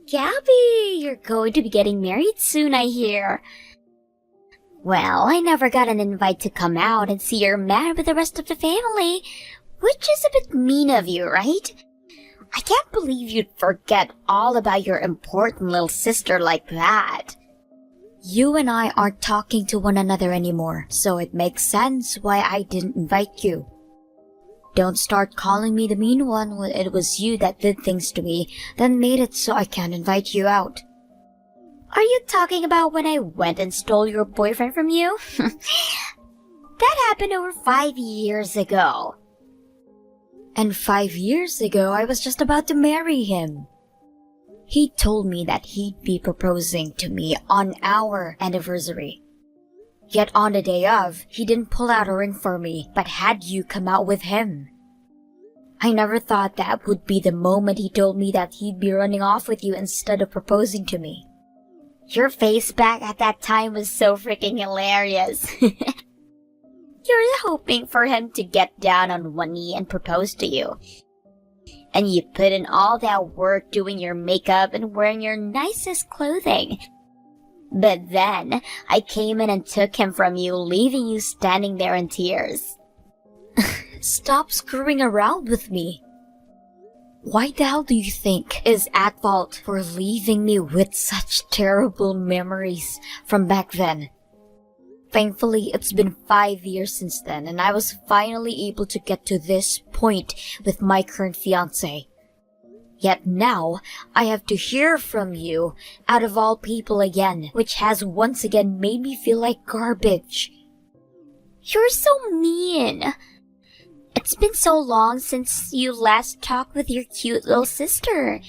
Gabby, you're going to be getting married soon, I hear. Well, I never got an invite to come out and see your man with the rest of the family, which is a bit mean of you, right? I can't believe you'd forget all about your important little sister like that. You and I aren't talking to one another anymore, so it makes sense why I didn't invite you. Don't start calling me the mean one when it was you that did things to me, then made it so I can't invite you out. Are you talking about when I went and stole your boyfriend from you? That happened over 5 years ago. And 5 years ago, I was just about to marry him. He told me that he'd be proposing to me on our anniversary. Yet on the day of, he didn't pull out a ring for me, but had you come out with him. I never thought that would be the moment he told me that he'd be running off with you instead of proposing to me. Your face back at that time was so freaking hilarious. You're hoping for him to get down on one knee and propose to you. And you put in all that work doing your makeup and wearing your nicest clothing. But then, I came in and took him from you, leaving you standing there in tears. Stop screwing around with me. Why the hell do you think is at fault for leaving me with such terrible memories from back then? Thankfully, it's been 5 years since then, and I was finally able to get to this point with my current fiancé. Yet now, I have to hear from you, out of all people again, which has once again made me feel like garbage. You're so mean. It's been so long since you last talked with your cute little sister.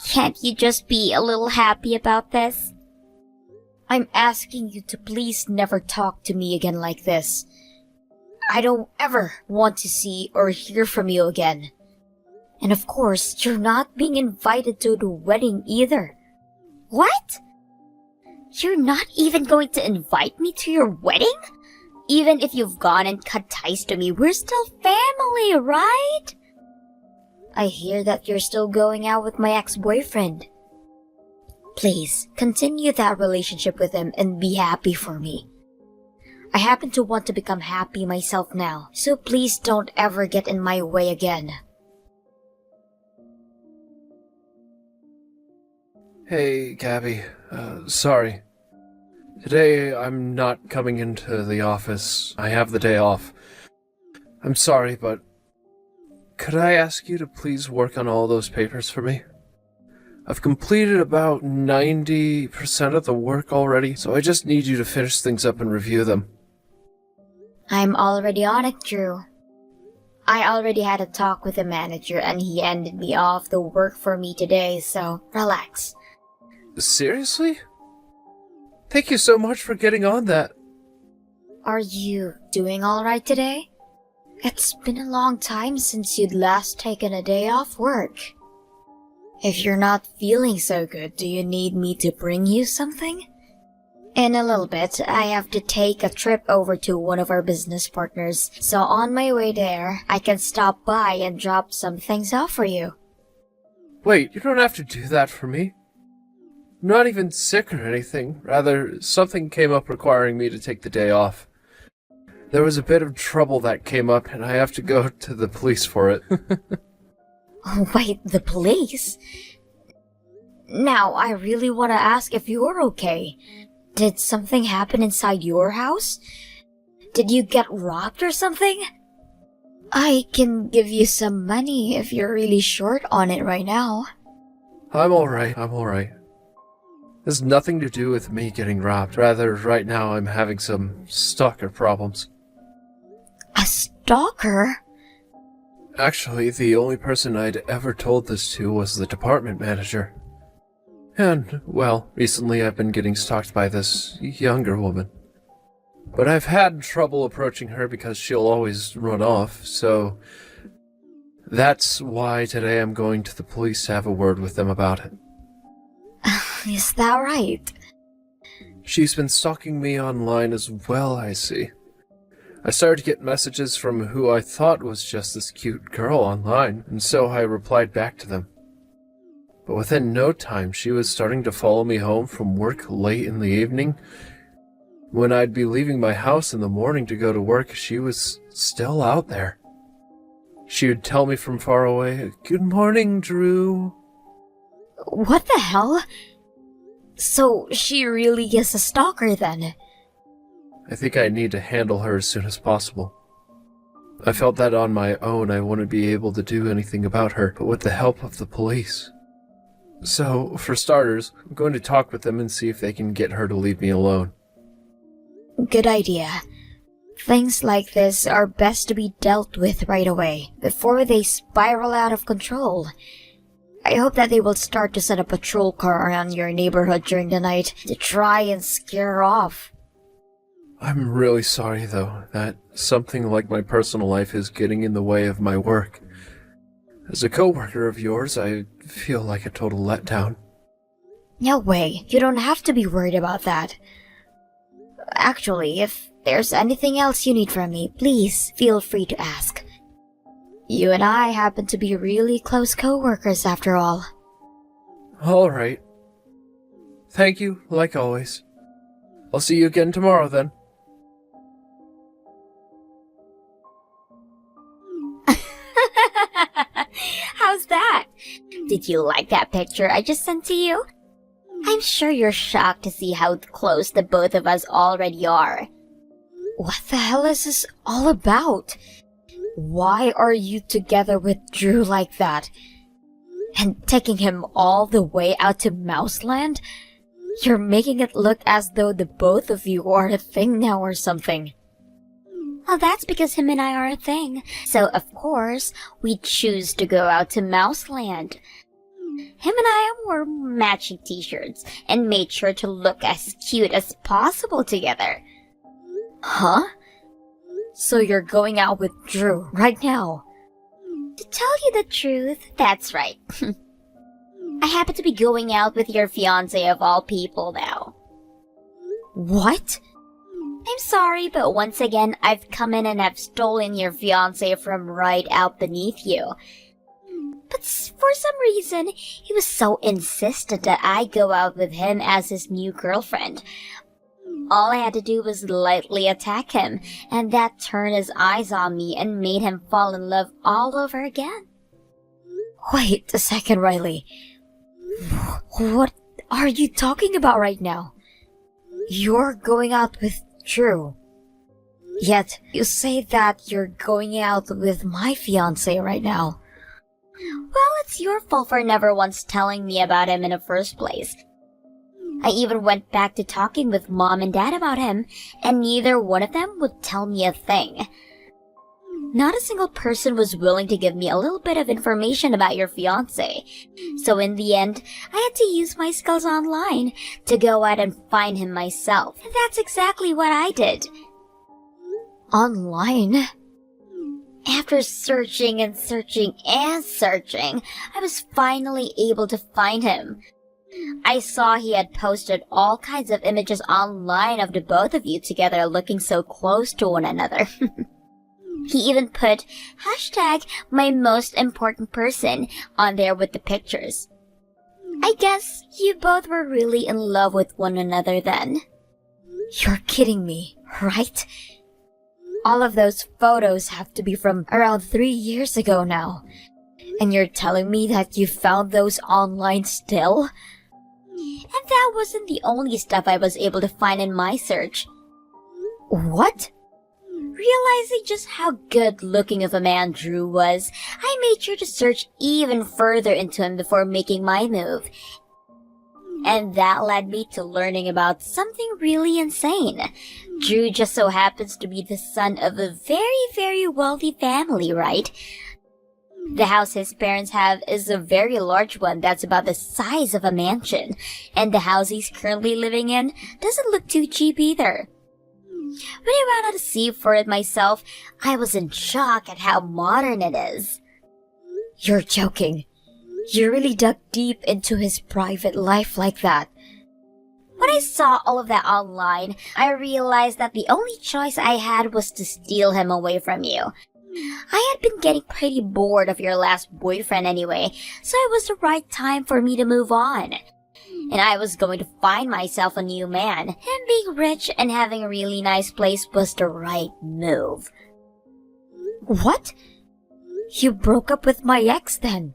Can't you just be a little happy about this? I'm asking you to please never talk to me again like this. I don't ever want to see or hear from you again. And of course, you're not being invited to the wedding either. What? You're not even going to invite me to your wedding? Even if you've gone and cut ties to me, we're still family, right? I hear that you're still going out with my ex-boyfriend. Please, continue that relationship with him and be happy for me. I happen to want to become happy myself now, so please don't ever get in my way again. Hey, Gabby. Sorry. Today, I'm not coming into the office. I have the day off. I'm sorry, but could I ask you to please work on all those papers for me? I've completed about 90% of the work already, so I just need you to finish things up and review them. I'm already on it, Drew. I already had a talk with the manager and he ended me off the work for me today, so relax. Seriously? Thank you so much for getting on that. Are you doing alright today? It's been a long time since you'd last taken a day off work. If you're not feeling so good, do you need me to bring you something? In a little bit, I have to take a trip over to one of our business partners, so on my way there, I can stop by and drop some things off for you. Wait, you don't have to do that for me. I'm not even sick or anything. Rather, something came up requiring me to take the day off. There was a bit of trouble that came up, and I have to go to the police for it. Oh, wait, the police? Now, I really want to ask if you're okay. Did something happen inside your house? Did you get robbed or something? I can give you some money if you're really short on it right now. I'm alright. There's nothing to do with me getting robbed. Rather, right now I'm having some stalker problems. A stalker? Actually, the only person I'd ever told this to was the department manager. And, well, recently I've been getting stalked by this younger woman. But I've had trouble approaching her because she'll always run off, so that's why today I'm going to the police to have a word with them about it. Is that right? She's been stalking me online as well, I see. I started to get messages from who I thought was just this cute girl online, and so I replied back to them. But within no time, she was starting to follow me home from work late in the evening. When I'd be leaving my house in the morning to go to work, she was still out there. She would tell me from far away, "Good morning, Drew." What the hell? So she really is a stalker then? I think I need to handle her as soon as possible. I felt that on my own I wouldn't be able to do anything about her, but with the help of the police. So, for starters, I'm going to talk with them and see if they can get her to leave me alone. Good idea. Things like this are best to be dealt with right away, before they spiral out of control. I hope that they will start to set a patrol car around your neighborhood during the night to try and scare her off. I'm really sorry, though, that something like my personal life is getting in the way of my work. As a co-worker of yours, I feel like a total letdown. No way, you don't have to be worried about that. Actually, if there's anything else you need from me, please feel free to ask. You and I happen to be really close co-workers after all. All right. Thank you, like always. I'll see you again tomorrow, then. How's that? Did you like that picture I just sent to you? I'm sure you're shocked to see how close the both of us already are. What the hell is this all about? Why are you together with Drew like that? And taking him all the way out to Mouseland? You're making it look as though the both of you are a thing now or something. Well, that's because him and I are a thing. So, of course, we choose to go out to Mouseland. Him and I wore matching t-shirts and made sure to look as cute as possible together. Huh? So you're going out with Drew right now? To tell you the truth, that's right. I happen to be going out with your fiancé of all people now. What? I'm sorry, but once again, I've come in and have stolen your fiancé from right out beneath you. But for some reason, he was so insistent that I go out with him as his new girlfriend. All I had to do was lightly attack him, and that turned his eyes on me and made him fall in love all over again. Wait a second, Riley. What are you talking about right now? You're going out with Drew. Yet, you say that you're going out with my fiancé right now. Well, it's your fault for never once telling me about him in the first place. I even went back to talking with Mom and Dad about him, and neither one of them would tell me a thing. Not a single person was willing to give me a little bit of information about your fiancé. So in the end, I had to use my skills online to go out and find him myself. And that's exactly what I did. Online? After searching and searching and searching, I was finally able to find him. I saw he had posted all kinds of images online of the both of you together looking so close to one another. He even put hashtag my most important person on there with the pictures. I guess you both were really in love with one another then. You're kidding me, right? All of those photos have to be from around 3 years ago now. And you're telling me that you found those online still? And that wasn't the only stuff I was able to find in my search. What? Realizing just how good-looking of a man Drew was, I made sure to search even further into him before making my move. And that led me to learning about something really insane. Drew just so happens to be the son of a very, very wealthy family, right? The house his parents have is a very large one that's about the size of a mansion, and the house he's currently living in doesn't look too cheap either. When I ran out to see for it myself, I was in shock at how modern it is. You're joking. You really dug deep into his private life like that. When I saw all of that online, I realized that the only choice I had was to steal him away from you. I had been getting pretty bored of your last boyfriend anyway, so it was the right time for me to move on. And I was going to find myself a new man. Him being rich and having a really nice place was the right move. What? You broke up with my ex then?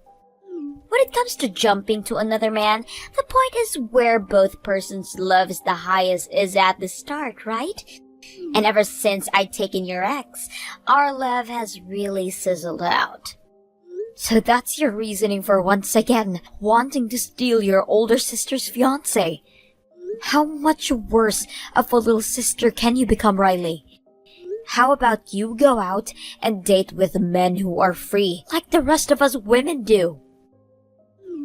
When it comes to jumping to another man, the point is where both persons' love is the highest is at the start, right? And ever since I'd taken your ex, our love has really sizzled out. So that's your reasoning for once again wanting to steal your older sister's fiancé. How much worse of a little sister can you become, Riley? How about you go out and date with men who are free, like the rest of us women do?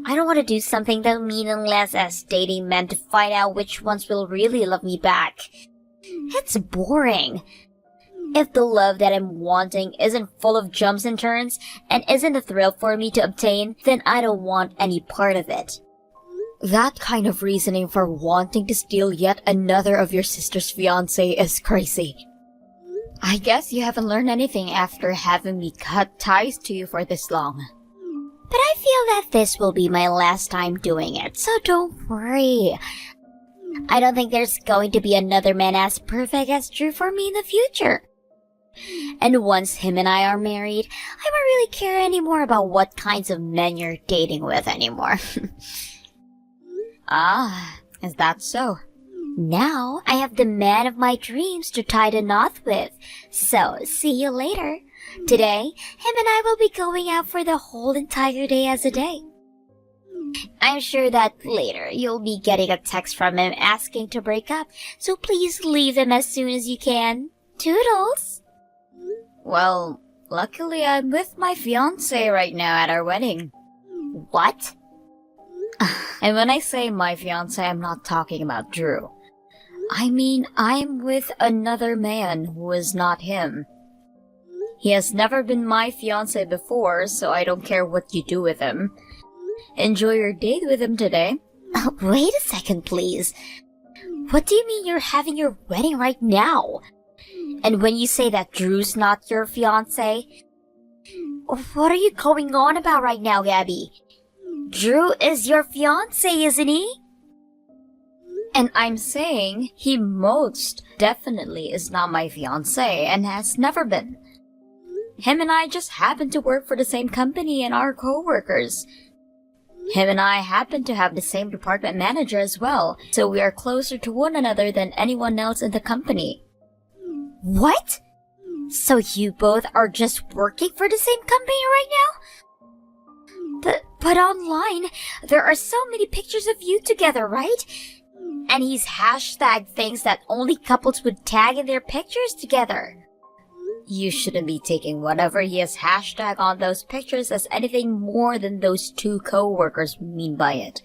I don't want to do something that meaningless as dating men to find out which ones will really love me back. It's boring. If the love that I'm wanting isn't full of jumps and turns and isn't a thrill for me to obtain, then I don't want any part of it. That kind of reasoning for wanting to steal yet another of your sister's fiancé is crazy. I guess you haven't learned anything after having me cut ties to you for this long. But I feel that this will be my last time doing it, so don't worry. I don't think there's going to be another man as perfect as Drew for me in the future. And once him and I are married, I won't really care anymore about what kinds of men you're dating with anymore. Ah, is that so? Now I have the man of my dreams to tie the knot with, so see you later. Today, him and I will be going out for the whole entire day as a date. I'm sure that later you'll be getting a text from him asking to break up, so please leave him as soon as you can. Toodles! Well, luckily I'm with my fiancé right now at our wedding. What? And when I say my fiancé, I'm not talking about Drew. I mean, I'm with another man who is not him. He has never been my fiancé before, so I don't care what you do with him. Enjoy your date with him today. Wait a second, please. What do you mean you're having your wedding right now? And when you say that Drew's not your fiancé, what are you going on about right now, Gabby? Drew is your fiancé, isn't he? And I'm saying he most definitely is not my fiancé and has never been. Him and I just happen to work for the same company and are co-workers. Him and I happen to have the same department manager as well, so we are closer to one another than anyone else in the company. What? So you both are just working for the same company right now? But online, there are so many pictures of you together, right? And he's hashtagged things that only couples would tag in their pictures together. You shouldn't be taking whatever he has hashtagged on those pictures as anything more than those two co-workers mean by it.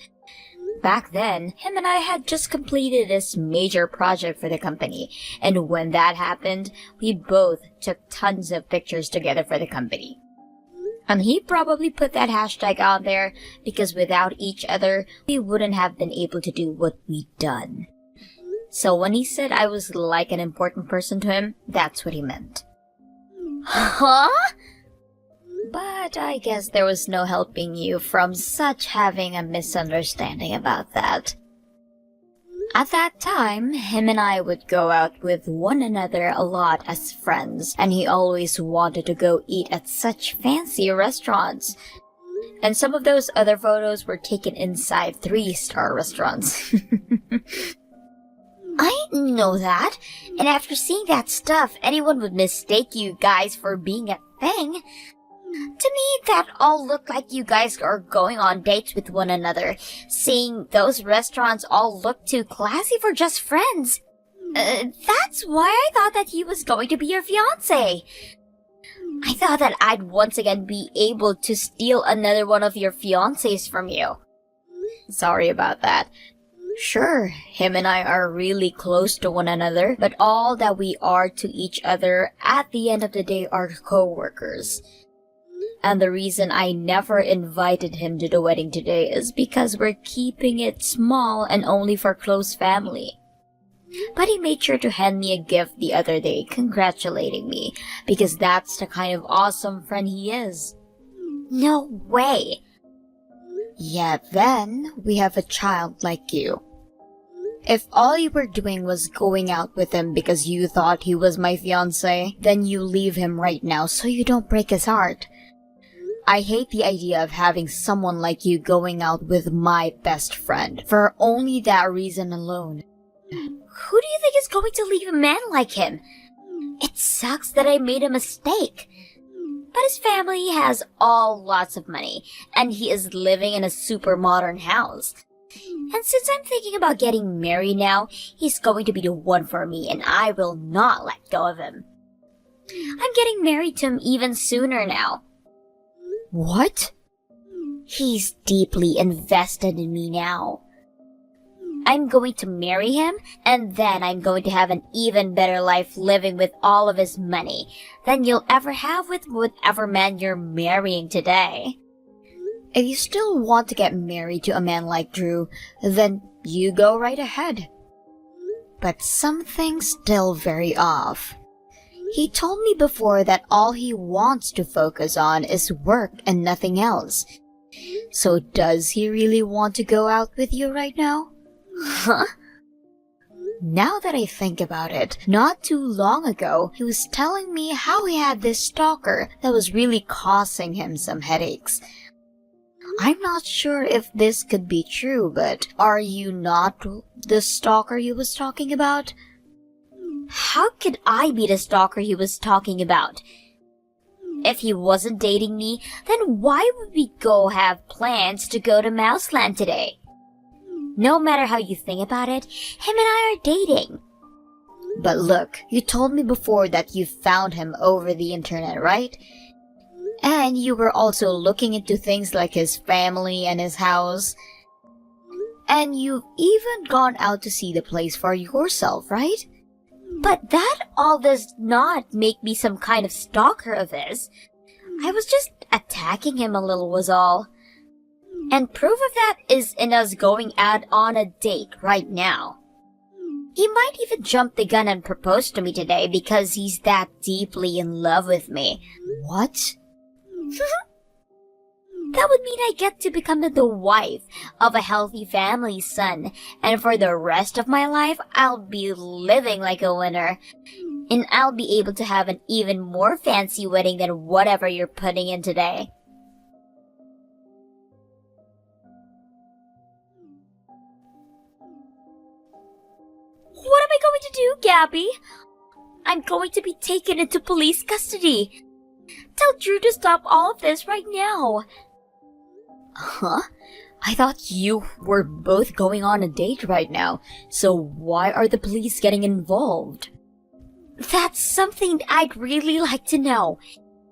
Back then, him and I had just completed this major project for the company, and when that happened, we both took tons of pictures together for the company. And he probably put that hashtag on there because without each other, we wouldn't have been able to do what we'd done. So when he said I was like an important person to him, that's what he meant. Huh? But I guess there was no helping you from such having a misunderstanding about that. At that time, him and I would go out with one another a lot as friends, and he always wanted to go eat at such fancy restaurants. And some of those other photos were taken inside 3-star restaurants. I didn't know that, and after seeing that stuff, anyone would mistake you guys for being a thing. To me, that all looked like you guys are going on dates with one another. Seeing those restaurants all look too classy for just friends. That's why I thought that he was going to be your fiancé. I thought that I'd once again be able to steal another one of your fiancés from you. Sorry about that. Sure, him and I are really close to one another, but all that we are to each other at the end of the day are co-workers. And the reason I never invited him to the wedding today is because we're keeping it small and only for close family. But he made sure to hand me a gift the other day, congratulating me, because that's the kind of awesome friend he is. No way! Yeah, then we have a child like you. If all you were doing was going out with him because you thought he was my fiancé, then you leave him right now so you don't break his heart. I hate the idea of having someone like you going out with my best friend for only that reason alone. Who do you think is going to leave a man like him? It sucks that I made a mistake. But his family has lots of money, and he is living in a super modern house. And since I'm thinking about getting married now, he's going to be the one for me, and I will not let go of him. I'm getting married to him even sooner now. What? He's deeply invested in me now. I'm going to marry him, and then I'm going to have an even better life living with all of his money than you'll ever have with whatever man you're marrying today. If you still want to get married to a man like Drew, then you go right ahead. But something's still very off. He told me before that all he wants to focus on is work and nothing else. So does he really want to go out with you right now? Huh? Now that I think about it, not too long ago, he was telling me how he had this stalker that was really causing him some headaches. I'm not sure if this could be true, but are you not the stalker he was talking about? How could I be the stalker he was talking about? If he wasn't dating me, then why would we go have plans to go to Mouseland today? No matter how you think about it, him and I are dating. But look, you told me before that you found him over the internet, right? And you were also looking into things like his family and his house. And you've even gone out to see the place for yourself, right? But that all does not make me some kind of stalker of his. I was just attacking him a little was all. And proof of that is in us going out on a date right now. He might even jump the gun and propose to me today because he's that deeply in love with me. What? That would mean I get to become the wife of a healthy family's son, and for the rest of my life, I'll be living like a winner. And I'll be able to have an even more fancy wedding than whatever you're putting in today. What am I going to do, Gabby? I'm going to be taken into police custody. Tell Drew to stop all of this right now. Huh? I thought you were both going on a date right now, so why are the police getting involved? That's something I'd really like to know.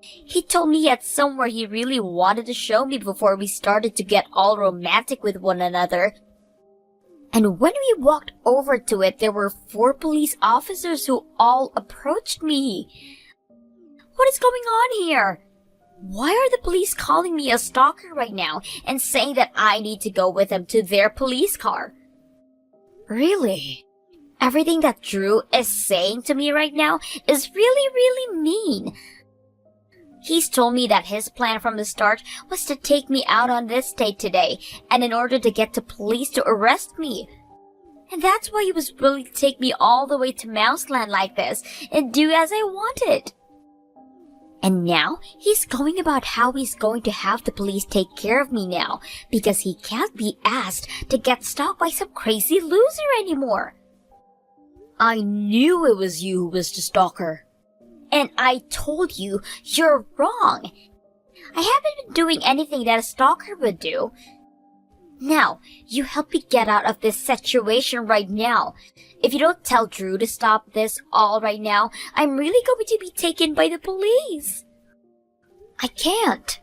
He told me he had somewhere he really wanted to show me before we started to get all romantic with one another. And when we walked over to it, there were 4 police officers who all approached me. What is going on here? Why are the police calling me a stalker right now and saying that I need to go with them to their police car? Really? Everything that Drew is saying to me right now is really mean. He's told me that his plan from the start was to take me out on this date today, and in order to get to police to arrest me. And that's why he was willing to take me all the way to Mouseland like this and do as I wanted. And now he's going about how he's going to have the police take care of me now because he can't be asked to get stalked by some crazy loser anymore. I knew it was you who was the stalker. And I told you, you're wrong. I haven't been doing anything that a stalker would do. Now, you help me get out of this situation right now. If you don't tell Drew to stop this all right now, I'm really going to be taken by the police. I can't.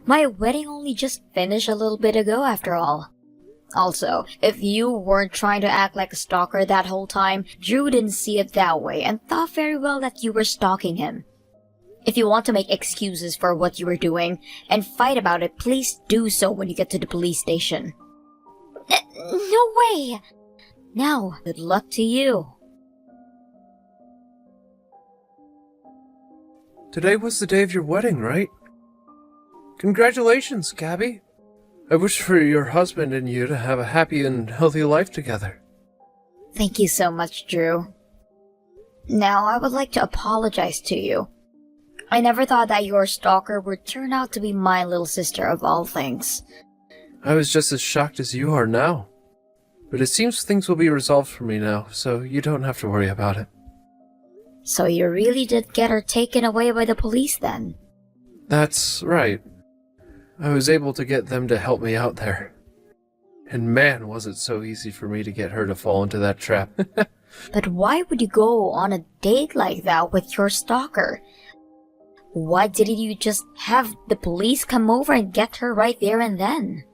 My wedding only just finished a little bit ago after all. Also, if you weren't trying to act like a stalker that whole time, Drew didn't see it that way and thought very well that you were stalking him. If you want to make excuses for what you were doing and fight about it, please do so when you get to the police station. No way! Now, good luck to you. Today was the day of your wedding, right? Congratulations, Gabby. I wish for your husband and you to have a happy and healthy life together. Thank you so much, Drew. Now, I would like to apologize to you. I never thought that your stalker would turn out to be my little sister of all things. I was just as shocked as you are now. But it seems things will be resolved for me now, so you don't have to worry about it. So you really did get her taken away by the police then? That's right. I was able to get them to help me out there. And man, was it so easy for me to get her to fall into that trap. But why would you go on a date like that with your stalker? Why didn't you just have the police come over and get her right there and then?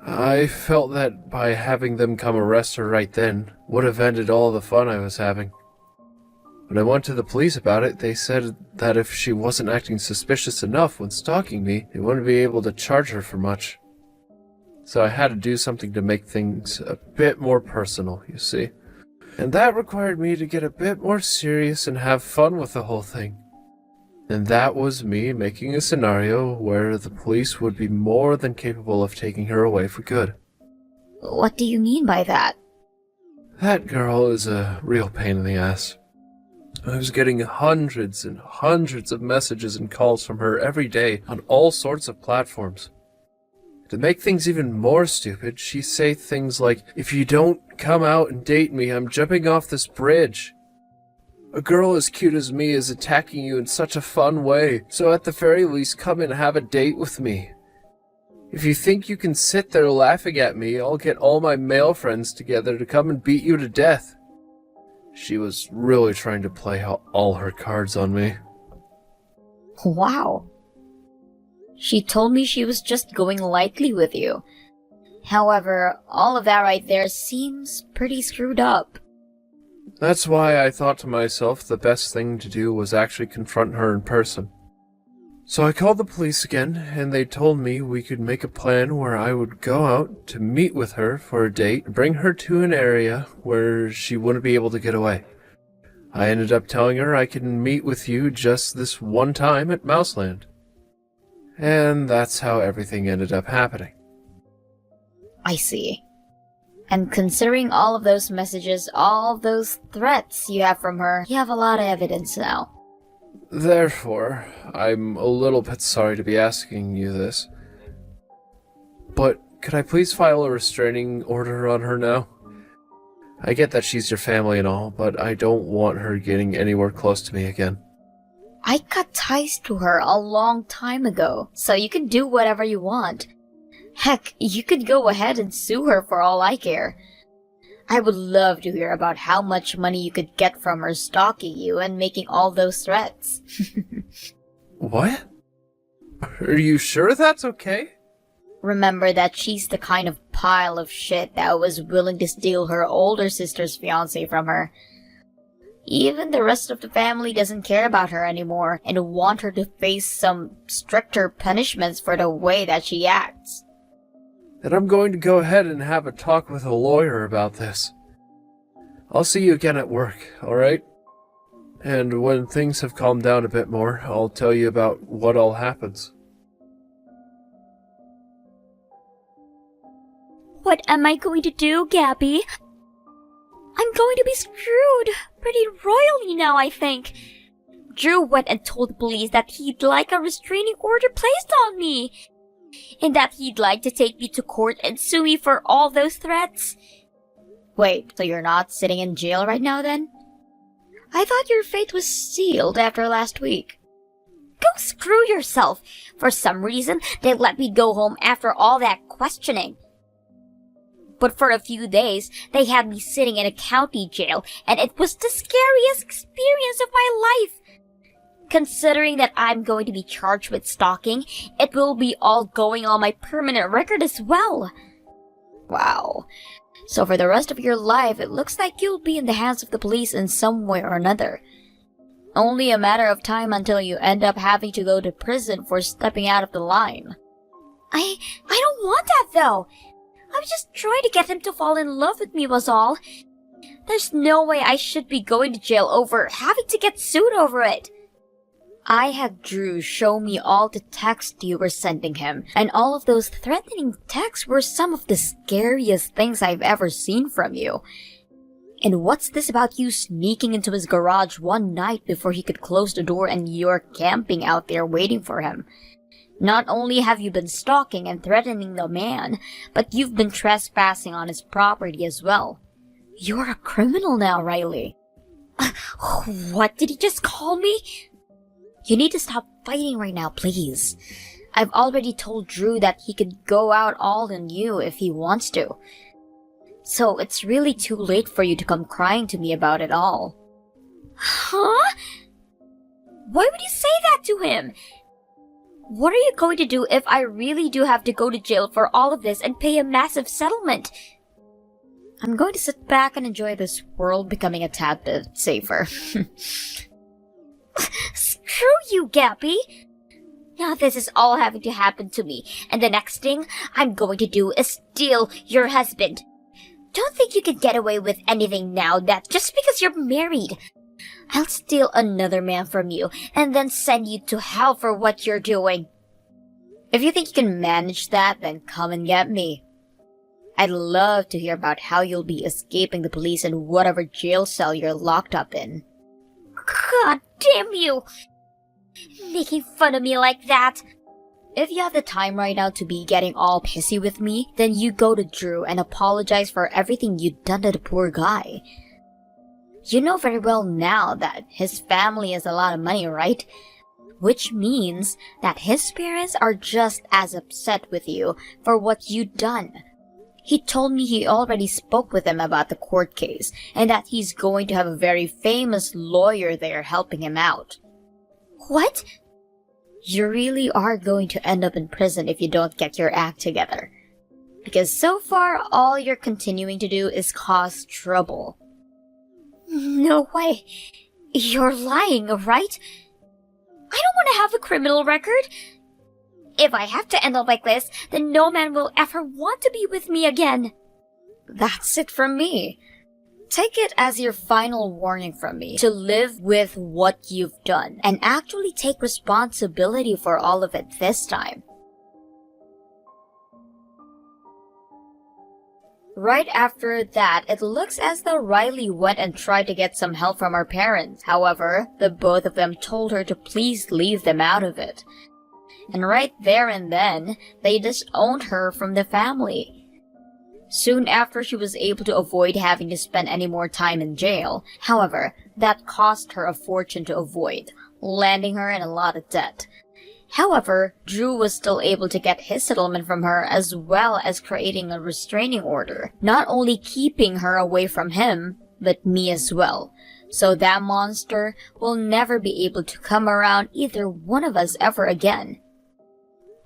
I felt that by having them come arrest her right then would have ended all the fun I was having. When I went to the police about it, they said that if she wasn't acting suspicious enough when stalking me, they wouldn't be able to charge her for much. So I had to do something to make things a bit more personal, you see. And that required me to get a bit more serious and have fun with the whole thing. And that was me making a scenario where the police would be more than capable of taking her away for good. What do you mean by that? That girl is a real pain in the ass. I was getting hundreds and hundreds of messages and calls from her every day on all sorts of platforms. To make things even more stupid, she'd say things like, "If you don't come out and date me, I'm jumping off this bridge. A girl as cute as me is attacking you in such a fun way, so at the very least come and have a date with me. If you think you can sit there laughing at me, I'll get all my male friends together to come and beat you to death." She was really trying to play all her cards on me. Wow. She told me she was just going lightly with you. However, all of that right there seems pretty screwed up. That's why I thought to myself the best thing to do was actually confront her in person. So I called the police again, and they told me we could make a plan where I would go out to meet with her for a date and bring her to an area where she wouldn't be able to get away. I ended up telling her I could meet with you just this one time at Mouseland. And that's how everything ended up happening. I see. And considering all of those messages, all of those threats you have from her, you have a lot of evidence now. Therefore, I'm a little bit sorry to be asking you this, but could I please file a restraining order on her now? I get that she's your family and all, but I don't want her getting anywhere close to me again. I cut ties to her a long time ago, so you can do whatever you want. Heck, you could go ahead and sue her for all I care. I would love to hear about how much money you could get from her stalking you and making all those threats. What? Are you sure that's okay? Remember that she's the kind of pile of shit that was willing to steal her older sister's fiancé from her. Even the rest of the family doesn't care about her anymore and want her to face some stricter punishments for the way that she acts. Then I'm going to go ahead and have a talk with a lawyer about this. I'll see you again at work, alright? And when things have calmed down a bit more, I'll tell you about what all happens. What am I going to do, Gabby? I'm going to be screwed pretty royally now, I think. Drew went and told the police that he'd like a restraining order placed on me, and that he'd like to take me to court and sue me for all those threats. Wait, so you're not sitting in jail right now then? I thought your fate was sealed after last week. Go screw yourself. For some reason, they let me go home after all that questioning. But for a few days, they had me sitting in a county jail, and it was the scariest experience of my life. Considering that I'm going to be charged with stalking, it will be all going on my permanent record as well. Wow. So for the rest of your life, it looks like you'll be in the hands of the police in some way or another. Only a matter of time until you end up having to go to prison for stepping out of the line. I don't want that though. I was just trying to get him to fall in love with me was all. There's no way I should be going to jail over having to get sued over it. I had Drew show me all the texts you were sending him, and all of those threatening texts were some of the scariest things I've ever seen from you. And what's this about you sneaking into his garage one night before he could close the door and you're camping out there waiting for him? Not only have you been stalking and threatening the man, but you've been trespassing on his property as well. You're a criminal now, Riley. What did he just call me? You need to stop fighting right now, please. I've already told Drew that he could go out all on you if he wants to. So it's really too late for you to come crying to me about it all. Huh? Why would you say that to him? What are you going to do if I really do have to go to jail for all of this and pay a massive settlement? I'm going to sit back and enjoy this world becoming a tad bit safer. Screw you, Gabby! Now this is all having to happen to me, and the next thing I'm going to do is steal your husband. Don't think you can get away with anything now that just because you're married. I'll steal another man from you, and then send you to hell for what you're doing. If you think you can manage that, then come and get me. I'd love to hear about how you'll be escaping the police in whatever jail cell you're locked up in. God damn you! Making fun of me like that! If you have the time right now to be getting all pissy with me, then you go to Drew and apologize for everything you've done to the poor guy. You know very well now that his family has a lot of money, right? Which means that his parents are just as upset with you for what you've done. He told me he already spoke with them about the court case, and that he's going to have a very famous lawyer there helping him out. What? You really are going to end up in prison if you don't get your act together. Because so far, all you're continuing to do is cause trouble. No way. You're lying, right? I don't want to have a criminal record. If I have to end up like this, then no man will ever want to be with me again. That's it from me. Take it as your final warning from me to live with what you've done and actually take responsibility for all of it this time. Right after that, it looks as though Riley went and tried to get some help from her parents. However, the both of them told her to please leave them out of it. And right there and then, they disowned her from the family. Soon after, she was able to avoid having to spend any more time in jail. However, that cost her a fortune to avoid, landing her in a lot of debt. However, Drew was still able to get his settlement from her as well as creating a restraining order, not only keeping her away from him, but me as well. So that monster will never be able to come around either one of us ever again.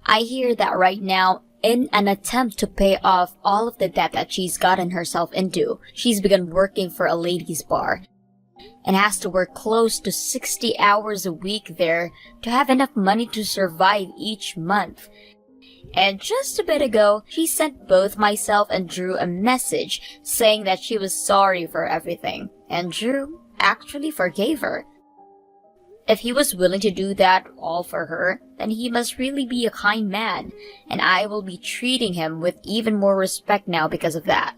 I hear that right now, in an attempt to pay off all of the debt that she's gotten herself into, she's begun working for a ladies' bar and has to work close to 60 hours a week there to have enough money to survive each month. And just a bit ago, she sent both myself and Drew a message saying that she was sorry for everything, and Drew actually forgave her. If he was willing to do that all for her, then he must really be a kind man, and I will be treating him with even more respect now because of that.